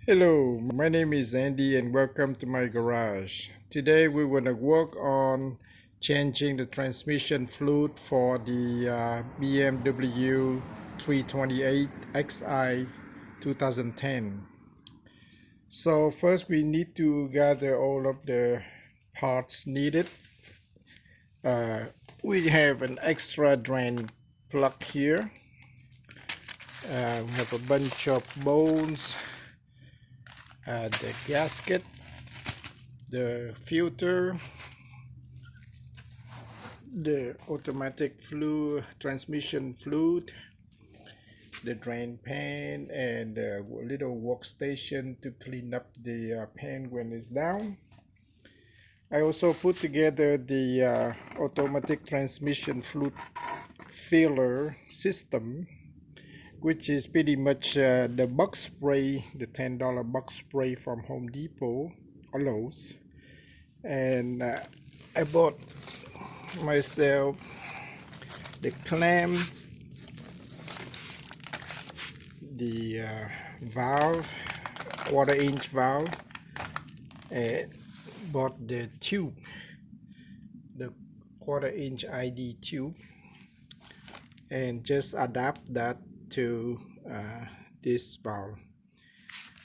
Hello, my name is Andy and welcome to my garage. Today we want to work on changing the transmission fluid for the BMW 328xi 2010. So first we need to gather all of the parts needed. We have an extra drain plug here. We have a bunch of bolts, the gasket, the filter, the automatic fluid, transmission fluid, the drain pan, and a little workstation to clean up the pan when it's down. I also put together the automatic transmission fluid filler system, which is pretty much the box spray, the $10 box spray from Home Depot or Lowe's. And I bought myself the clamps, the valve, quarter-inch valve, and bought the tube, the quarter-inch ID tube, and just adapt that to this valve.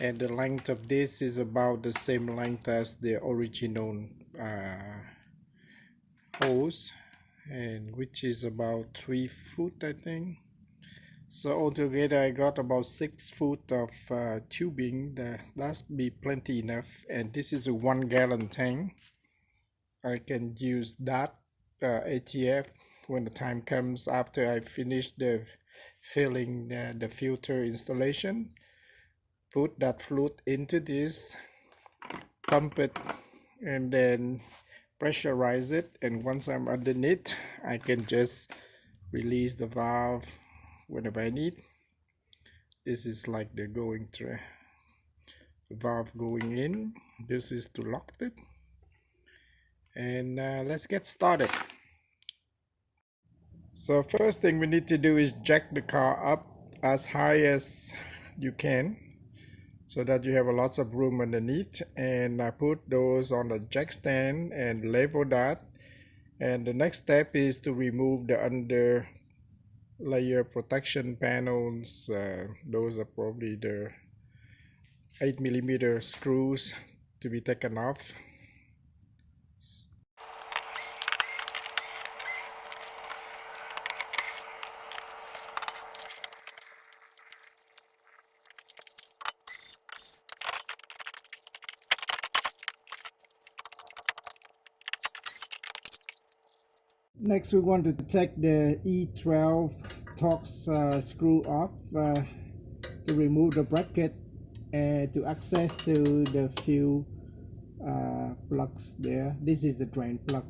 And the length of this is about the same length as the original hose, and which is about 3 foot, I think. So altogether I got about 6 foot of tubing. That's be plenty enough, and this is a 1-gallon tank. I can use that ATF when the time comes after I finish the filling the filter installation. Put that fluid into this, pump it, and then pressurize it, and once I'm underneath I can just release the valve whenever I need. This is like the valve going in. This is to lock it, and let's get started. So first thing we need to do is jack the car up as high as you can so that you have lots of room underneath, and I put those on the jack stand and level that. And the next step is to remove the under layer protection panels. Those are probably the 8mm screws to be taken off. Next we want to take the E12 Torx screw off to remove the bracket to access to the few plugs there. This is the drain plug.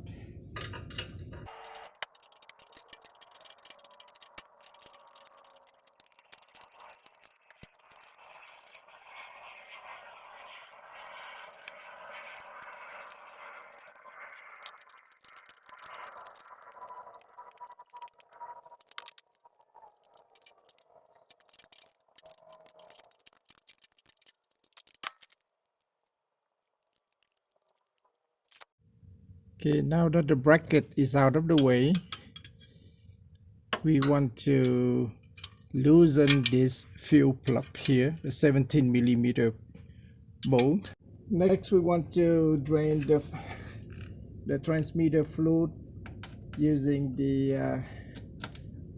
Okay, now that the bracket is out of the way, we want to loosen this fuel plug here, the 17mm bolt. Next we want to drain the transmitter fluid using the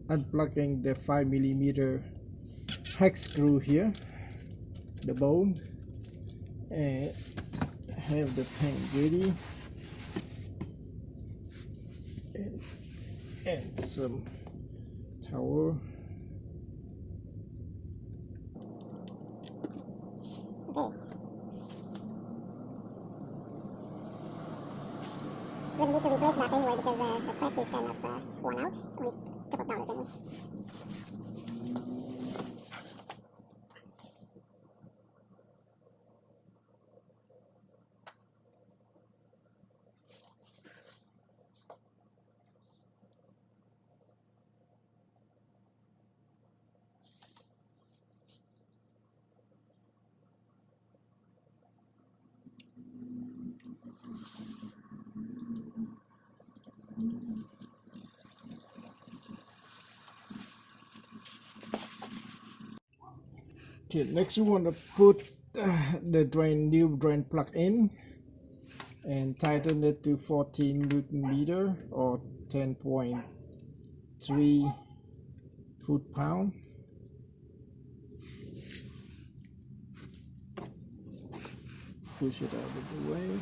unplugging the 5mm hex screw here, the bolt, and have the tank ready, and some towel. We need to replace that anyway because the thread is kind of worn out. It's only a couple of dollars anyway. Okay, next we want to put the new drain plug in and tighten it to 14 Newton meter or 10.3 foot-pound. Push it out of the way.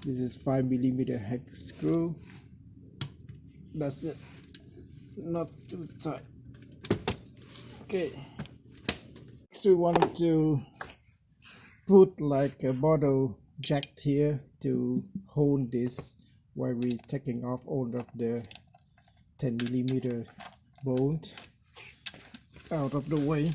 This is 5mm hex screw. That's it. Not too tight. Okay. So we wanted to put like a bottle jack here to hold this while we're taking off all of the 10mm bolt out of the way.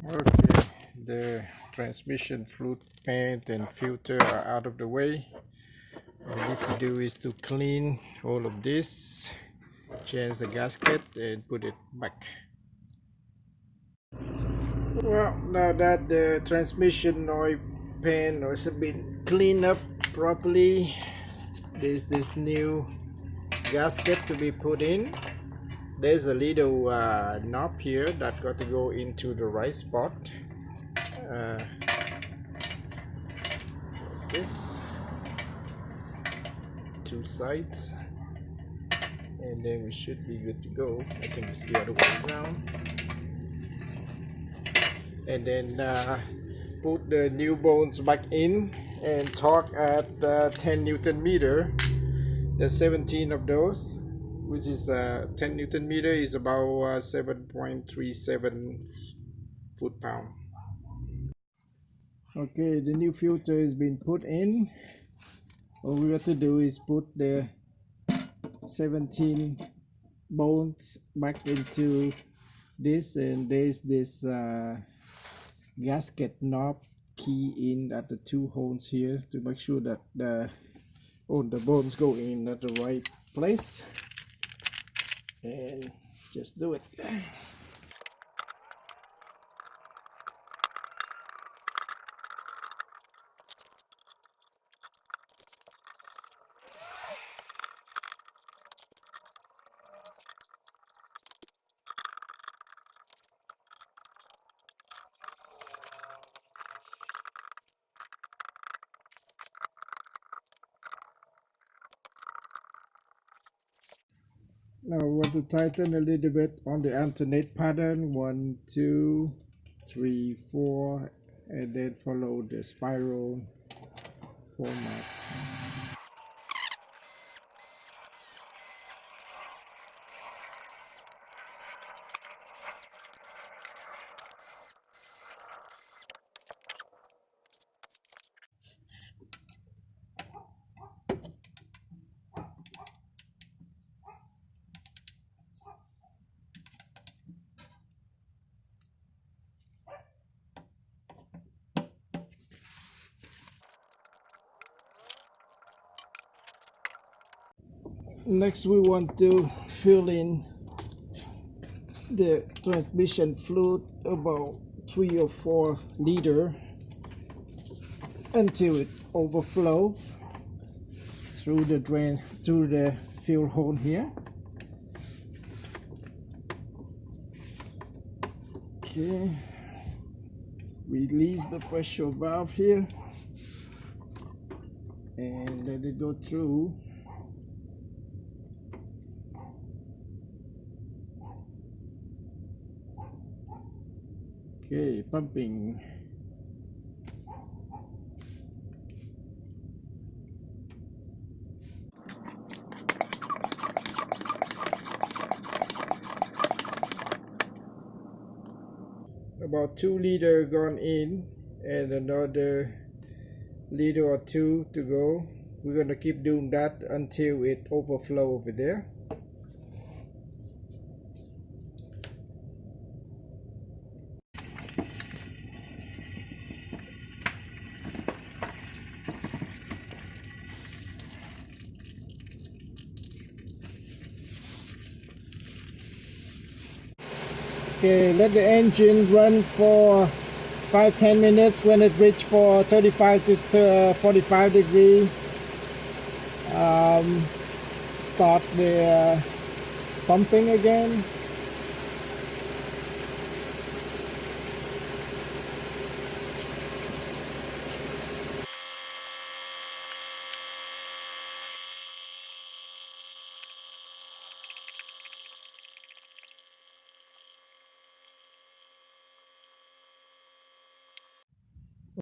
Okay, the transmission fluid paint and filter are out of the way. What we need to do is to clean all of this, change the gasket and put it back. Well, now that the transmission oil pan has been cleaned up properly, there's this new gasket to be put in. There's a little knob here that got to go into the right spot. This two sides, and then we should be good to go. I think it's the other way around. And then put the new bones back in and torque at 10 Newton meter. There's 17 of those, which is 10 Newton meter is about 7.37 foot-pound. Okay, the new filter has been put in. All we got to do is put the 17 bolts back into this, and there's this gasket knob key in at the two holes here to make sure that all the bolts go in at the right place, and just do it. Now we want to tighten a little bit on the alternate pattern, 1, 2, 3, 4, and then follow the spiral format. Next we want to fill in the transmission fluid, about 3 or 4 liter, until it overflow through the drain, through the fuel hole here. Okay, release the pressure valve here and let it go through. Okay, pumping. About 2 liter gone in and another liter or 2 to go. We're gonna keep doing that until it overflow over there. Okay, let the engine run for 5-10 minutes. When it reaches for 35 to 45 degrees, start the pumping again.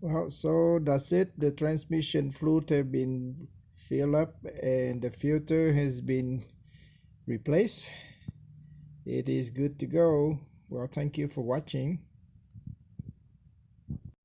Well, so that's it. The transmission fluid have been filled up and the filter has been replaced. It is good to go. Well, thank you for watching.